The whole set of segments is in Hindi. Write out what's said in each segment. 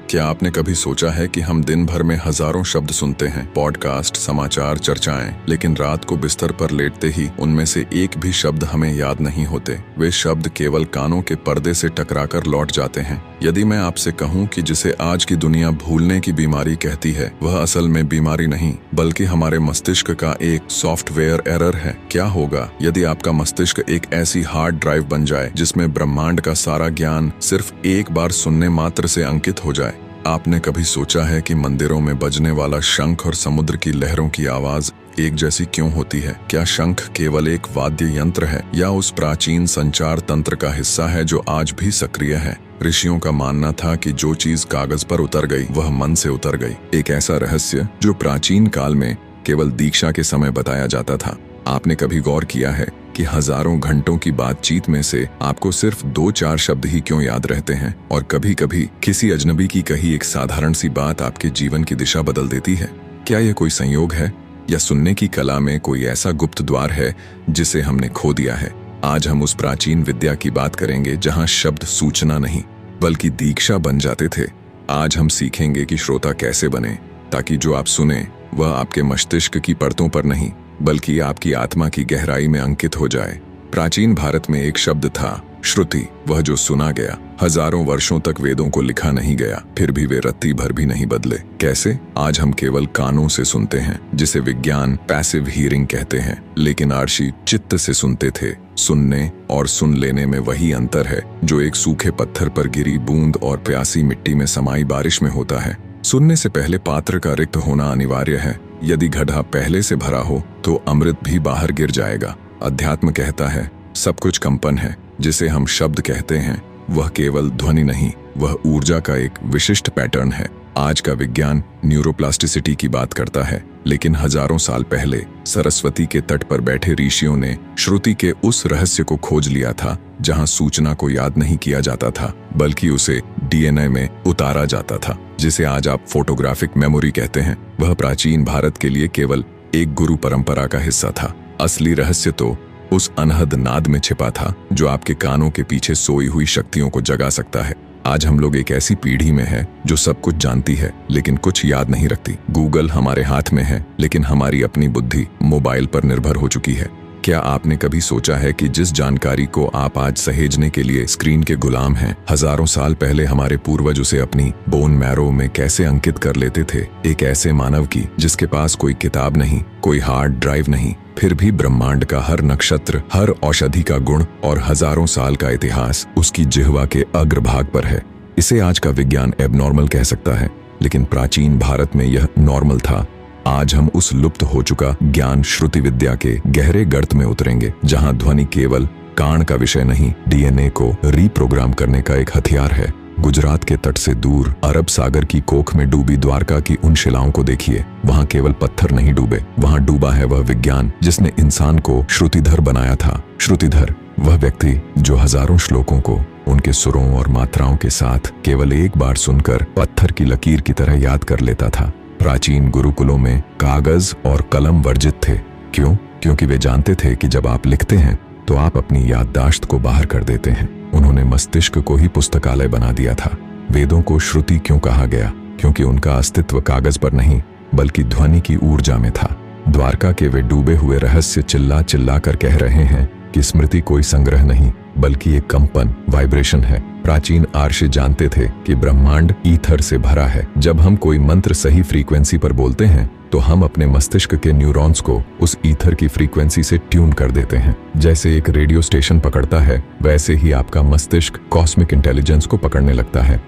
क्या आपने कभी सोचा है कि हम दिन भर में हजारों शब्द सुनते हैं, पॉडकास्ट, समाचार, चर्चाएं, लेकिन रात को बिस्तर पर लेटते ही उनमें से एक भी शब्द हमें याद नहीं होते। वे शब्द केवल कानों के पर्दे से टकराकर लौट जाते हैं। यदि मैं आपसे कहूं कि जिसे आज की दुनिया भूलने की बीमारी कहती है, वह असल में बीमारी नहीं बल्कि हमारे मस्तिष्क का एक सॉफ्टवेयर एरर है। क्या होगा यदि आपका मस्तिष्क एक ऐसी हार्ड ड्राइव बन जाए जिसमें ब्रह्मांड का सारा ज्ञान सिर्फ एक बार सुनने मात्र से अंकित हो जाए? आपने कभी सोचा है कि मंदिरों में बजने वाला शंख और समुद्र की लहरों की आवाज एक जैसी क्यों होती है? क्या शंख केवल एक वाद्य यंत्र है या उस प्राचीन संचार तंत्र का हिस्सा है जो आज भी सक्रिय है? ऋषियों का मानना था कि जो चीज कागज पर उतर गई वह मन से उतर गई, एक ऐसा रहस्य जो प्राचीन काल में केवल दीक्षा के समय बताया जाता था। आपने कभी गौर किया है कि हजारों घंटों की बातचीत में से आपको सिर्फ 2-4 शब्द ही क्यों याद रहते हैं? और कभी कभी किसी अजनबी की कही एक साधारण सी बात आपके जीवन की दिशा बदल देती है। क्या यह कोई संयोग है या सुनने की कला में कोई ऐसा गुप्त द्वार है जिसे हमने खो दिया है? आज हम उस प्राचीन विद्या की बात करेंगे जहां शब्द सूचना नहीं बल्कि दीक्षा बन जाते थे। आज हम सीखेंगे कि श्रोता कैसे बने ताकि जो आप सुने वह आपके मस्तिष्क की परतों पर नहीं बल्कि आपकी आत्मा की गहराई में अंकित हो जाए। प्राचीन भारत में एक शब्द था श्रुति, वह जो सुना गया। हजारों वर्षों तक वेदों को लिखा नहीं गया, फिर भी वे रत्ती भर भी नहीं बदले। कैसे? आज हम केवल कानों से सुनते हैं, जिसे विज्ञान पैसिव हियरिंग कहते हैं, लेकिन आर्षि चित्त से सुनते थे। सुनने और सुन लेने में वही अंतर है जो एक सूखे पत्थर पर गिरी बूंद और प्यासी मिट्टी में समाई बारिश में होता है। सुनने से पहले पात्र का रिक्त होना अनिवार्य है। यदि घड़ा पहले से भरा हो तो अमृत भी बाहर गिर जाएगा। अध्यात्म कहता है सब कुछ कंपन है। जिसे हम शब्द कहते हैं वह केवल ध्वनि नहीं, वह ऊर्जा का एक विशिष्ट पैटर्न है। आज का विज्ञान न्यूरोप्लास्टिसिटी की बात करता है, लेकिन हजारों साल पहले सरस्वती के तट पर बैठे ऋषियों ने श्रुति के उस रहस्य को खोज लिया था जहां सूचना को याद नहीं किया जाता था बल्कि उसे डीएनए में उतारा जाता था, जिसे आज आप फोटोग्राफिक मेमोरी कहते हैं। वह प्राचीन भारत के लिए केवल एक गुरु परंपरा का हिस्सा था। असली रहस्य तो उस अनहद नाद में छिपा था जो आपके कानों के पीछे सोई हुई शक्तियों को जगा सकता है। आज हम लोग एक ऐसी पीढ़ी में है जो सब कुछ जानती है लेकिन कुछ याद नहीं रखती। गूगल हमारे हाथ में है लेकिन हमारी अपनी बुद्धि मोबाइल पर निर्भर हो चुकी है। क्या आपने कभी सोचा है कि जिस जानकारी को आप आज सहेजने के लिए स्क्रीन के गुलाम हैं, हजारों साल पहले हमारे पूर्वज उसे अपनी बोन मैरो में कैसे अंकित कर लेते थे? एक ऐसे मानव की जिसके पास कोई किताब नहीं, कोई हार्ड ड्राइव नहीं, फिर भी ब्रह्मांड का हर नक्षत्र, हर औषधि का गुण और हजारों साल का इतिहास उसकी जिह्वा के अग्रभाग पर है। इसे आज का विज्ञान एबनॉर्मल कह सकता है, लेकिन प्राचीन भारत में यह नॉर्मल था। आज हम उस लुप्त हो चुका ज्ञान श्रुति विद्या के गहरे गर्त में उतरेंगे, जहां ध्वनि केवल कान का विषय नहीं, डीएनए को रीप्रोग्राम करने का एक हथियार है। गुजरात के तट से दूर अरब सागर की कोख में डूबी द्वारका की उन शिलाओं को देखिए। वहां केवल पत्थर नहीं डूबे, वहां डूबा है वह विज्ञान जिसने इंसान को श्रुतिधर बनाया था। श्रुतिधर वह व्यक्ति जो हजारों श्लोकों को उनके सुरों और मात्राओं के साथ केवल एक बार सुनकर पत्थर की लकीर की तरह याद कर लेता था। प्राचीन गुरुकुलों में कागज और कलम वर्जित थे। क्यों? क्योंकि वे जानते थे कि जब आप लिखते हैं तो आप अपनी याददाश्त को बाहर कर देते हैं। उन्होंने मस्तिष्क को ही पुस्तकालय बना दिया था। वेदों को श्रुति क्यों कहा गया? क्योंकि उनका अस्तित्व कागज पर नहीं बल्कि ध्वनि की ऊर्जा में था। द्वारका के वे डूबे हुए रहस्य चिल्ला चिल्ला कर कह रहे हैं कि स्मृति कोई संग्रह नहीं बल्कि एक कंपन, वाइब्रेशन है। प्राचीन आर्षि जानते थे कि ब्रह्मांड ईथर से भरा है। जब हम कोई मंत्र सही फ्रीक्वेंसी पर बोलते हैं तो हम अपने मस्तिष्क के न्यूरॉन्स को उस ईथर की फ्रीक्वेंसी से ट्यून कर देते हैं। जैसे एक रेडियो स्टेशन पकड़ता है, वैसे ही आपका मस्तिष्क कॉस्मिक इंटेलिजेंस को पकड़ने लगता है।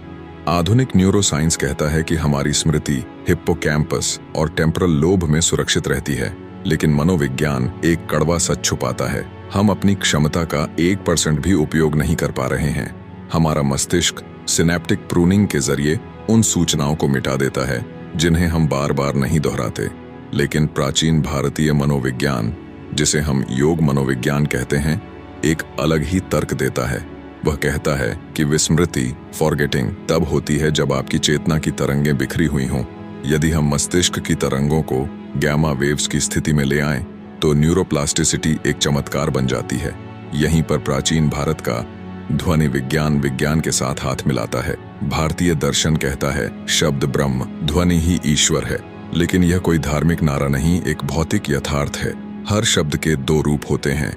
आधुनिक न्यूरोसाइंस कहता है कि हमारी स्मृति हिप्पोकैम्पस और टेम्पोरल लोब में सुरक्षित रहती है, लेकिन मनोविज्ञान एक कड़वा सच छुपाता है। हम अपनी क्षमता का 1% भी उपयोग नहीं कर पा रहे हैं। हमारा मस्तिष्क सिनेप्टिक प्रूनिंग के जरिए उन सूचनाओं को मिटा देता है जिन्हें हम बार बार नहीं दोहराते। लेकिन प्राचीन भारतीय मनोविज्ञान, जिसे हम योग मनोविज्ञान कहते हैं, एक अलग ही तर्क देता है। वह कहता है कि विस्मृति, फॉरगेटिंग, तब होती है जब आपकी चेतना की तरंगें बिखरी हुई हों। यदि हम मस्तिष्क की तरंगों को गैमा वेव्स की स्थिति में ले आएं, तो न्यूरोप्लास्टिसिटी एक चमत्कार बन जाती है। यहीं पर प्राचीन भारत का ध्वनि विज्ञान विज्ञान के साथ हाथ मिलाता है। भारतीय दर्शन कहता है शब्द ब्रह्म, ध्वनि ही ईश्वर है। लेकिन यह कोई धार्मिक नारा नहीं, एक भौतिक यथार्थ है। हर शब्द के दो रूप होते हैं,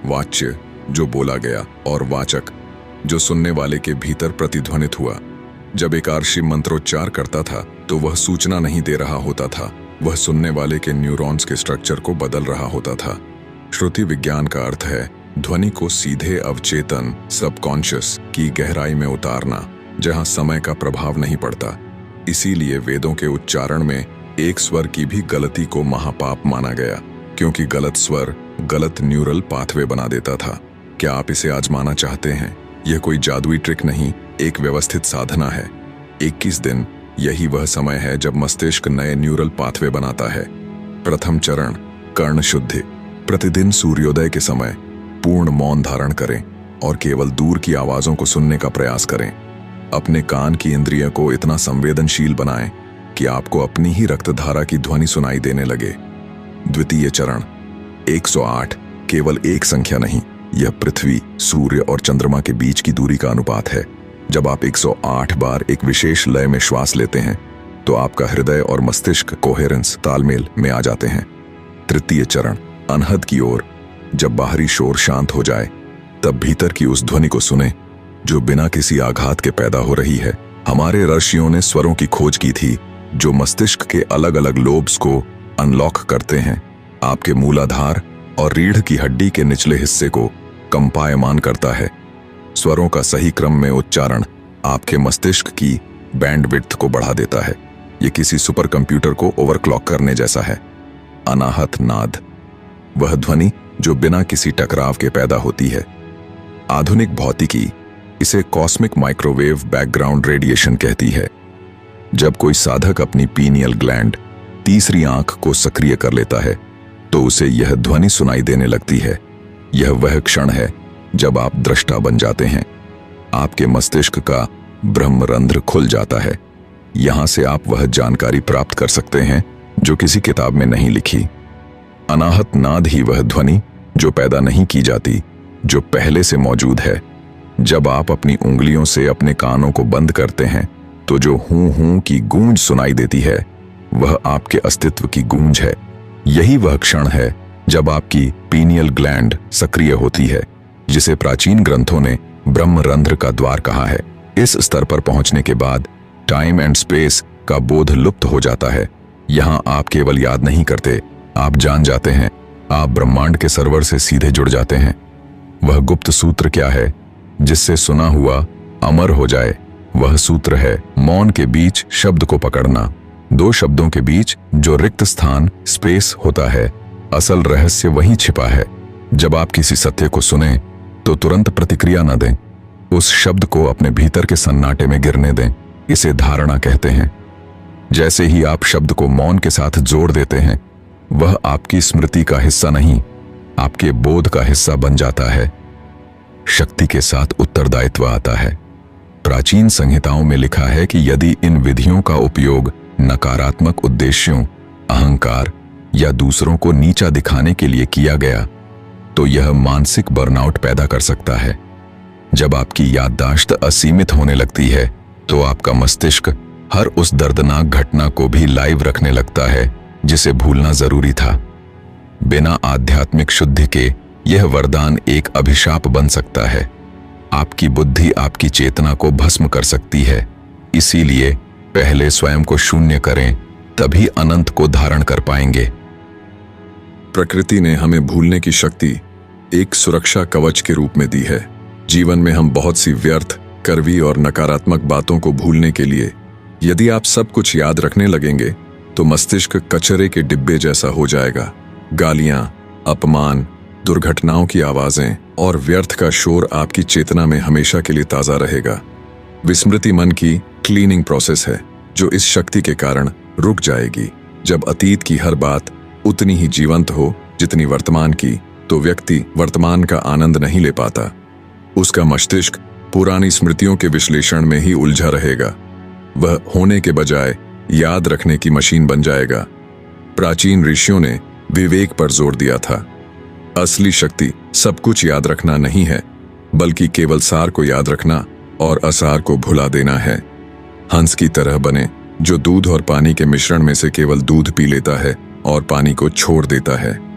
वाच्य जो बोला गया और वाचक जो सुनने वाले के भीतर प्रतिध्वनित हुआ। जब एक आर्षि मंत्रोच्चार करता था तो वह सूचना नहीं दे रहा होता था, वह सुनने वाले के न्यूरॉन्स के स्ट्रक्चर को बदल रहा होता था। श्रुति विज्ञान का अर्थ है ध्वनि को सीधे अवचेतन सबकॉन्शियस की गहराई में उतारना, जहां समय का प्रभाव नहीं पड़ता। इसीलिए वेदों के उच्चारण में एक स्वर की भी गलती को महापाप माना गया, क्योंकि गलत स्वर गलत न्यूरल पाथवे बना देता था। क्या आप इसे आजमाना चाहते हैं? यह कोई जादुई ट्रिक नहीं, एक व्यवस्थित साधना है। 21 दिन यही वह समय है जब मस्तिष्क नए न्यूरल पाथवे बनाता है। प्रथम चरण कर्ण शुद्धि। प्रतिदिन सूर्योदय के समय पूर्ण मौन धारण करें और केवल दूर की आवाजों को सुनने का प्रयास करें। अपने कान की इंद्रिय को इतना संवेदनशील बनाएं कि आपको अपनी ही रक्तधारा की ध्वनि सुनाई देने लगे। द्वितीय चरण 108 केवल एक संख्या नहीं, यह पृथ्वी, सूर्य और चंद्रमा के बीच की दूरी का अनुपात है। जब आप 108 बार एक विशेष लय में श्वास लेते हैं तो आपका हृदय और मस्तिष्क कोहेरेंस तालमेल में आ जाते हैं। तृतीय चरण अनहद की ओर। जब बाहरी शोर शांत हो जाए तब भीतर की उस ध्वनि को सुने जो बिना किसी आघात के पैदा हो रही है। हमारे ऋषियों ने स्वरों की खोज की थी जो मस्तिष्क के अलग अलग लोब्स को अनलॉक करते हैं, आपके मूलाधार और रीढ़ की हड्डी के निचले हिस्से को कंपायमान करता है। स्वरों का सही क्रम में उच्चारण आपके मस्तिष्क की बैंडविड्थ को बढ़ा देता है। यह किसी सुपर कंप्यूटर को ओवरक्लॉक करने जैसा है। अनाहत नाद, वह ध्वनि जो बिना किसी टकराव के पैदा होती है। आधुनिक भौतिकी इसे कॉस्मिक माइक्रोवेव बैकग्राउंड रेडिएशन कहती है। जब कोई साधक अपनी पीनियल ग्लैंड, तीसरी आंख को सक्रिय कर लेता है तो उसे यह ध्वनि सुनाई देने लगती है। यह वह क्षण है जब आप दृष्टा बन जाते हैं। आपके मस्तिष्क का ब्रह्मरंध्र खुल जाता है। यहां से आप वह जानकारी प्राप्त कर सकते हैं जो किसी किताब में नहीं लिखी। अनाहत नाद ही वह ध्वनि जो पैदा नहीं की जाती, जो पहले से मौजूद है। जब आप अपनी उंगलियों से अपने कानों को बंद करते हैं तो जो हूं हूं की गूंज सुनाई देती है वह आपके अस्तित्व की गूंज है। यही वह क्षण है जब आपकी पीनियल ग्लैंड सक्रिय होती है, जिसे प्राचीन ग्रंथों ने ब्रह्मरंध्र का द्वार कहा है। इस स्तर पर पहुंचने के बाद टाइम एंड स्पेस का बोध लुप्त हो जाता है। यहां आप केवल याद नहीं करते, आप जान जाते हैं। आप ब्रह्मांड के सर्वर से सीधे जुड़ जाते हैं। वह गुप्त सूत्र क्या है जिससे सुना हुआ अमर हो जाए? वह सूत्र है मौन के बीच शब्द को पकड़ना। दो शब्दों के बीच जो रिक्त स्थान स्पेस होता है, असल रहस्य वहीं छिपा है। जब आप किसी सत्य को सुने तो तुरंत प्रतिक्रिया न दें, उस शब्द को अपने भीतर के सन्नाटे में गिरने दें। इसे धारणा कहते हैं। जैसे ही आप शब्द को मौन के साथ जोड़ देते हैं, वह आपकी स्मृति का हिस्सा नहीं, आपके बोध का हिस्सा बन जाता है। शक्ति के साथ उत्तरदायित्व आता है। प्राचीन संहिताओं में लिखा है कि यदि इन विधियों का उपयोग नकारात्मक उद्देश्यों, अहंकार या दूसरों को नीचा दिखाने के लिए किया गया तो यह मानसिक बर्नआउट पैदा कर सकता है। जब आपकी याददाश्त असीमित होने लगती है तो आपका मस्तिष्क हर उस दर्दनाक घटना को भी लाइव रखने लगता है जिसे भूलना जरूरी था। बिना आध्यात्मिक शुद्धि के यह वरदान एक अभिशाप बन सकता है। आपकी बुद्धि आपकी चेतना को भस्म कर सकती है। इसीलिए पहले स्वयं को शून्य करें, तभी अनंत को धारण कर पाएंगे। प्रकृति ने हमें भूलने की शक्ति एक सुरक्षा कवच के रूप में दी है। जीवन में हम बहुत सी व्यर्थ, कड़वी और नकारात्मक बातों को भूलने के लिए यदि आप सब कुछ याद रखने लगेंगे तो मस्तिष्क कचरे के डिब्बे जैसा हो जाएगा। गालियां, अपमान, दुर्घटनाओं की आवाजें और व्यर्थ का शोर आपकी चेतना में हमेशा के लिए ताजा रहेगा। विस्मृति मन की क्लीनिंग प्रोसेस है जो इस शक्ति के कारण रुक जाएगी। जब अतीत की हर बात उतनी ही जीवंत हो जितनी वर्तमान की, तो व्यक्ति वर्तमान का आनंद नहीं ले पाता। उसका मस्तिष्क पुरानी स्मृतियों के विश्लेषण में ही उलझा रहेगा। वह होने के बजाय याद रखने की मशीन बन जाएगा। प्राचीन ऋषियों ने विवेक पर जोर दिया था। असली शक्ति सब कुछ याद रखना नहीं है, बल्कि केवल सार को याद रखना और असार को भुला देना है। हंस की तरह बने जो दूध और पानी के मिश्रण में से केवल दूध पी लेता है और पानी को छोड़ देता है।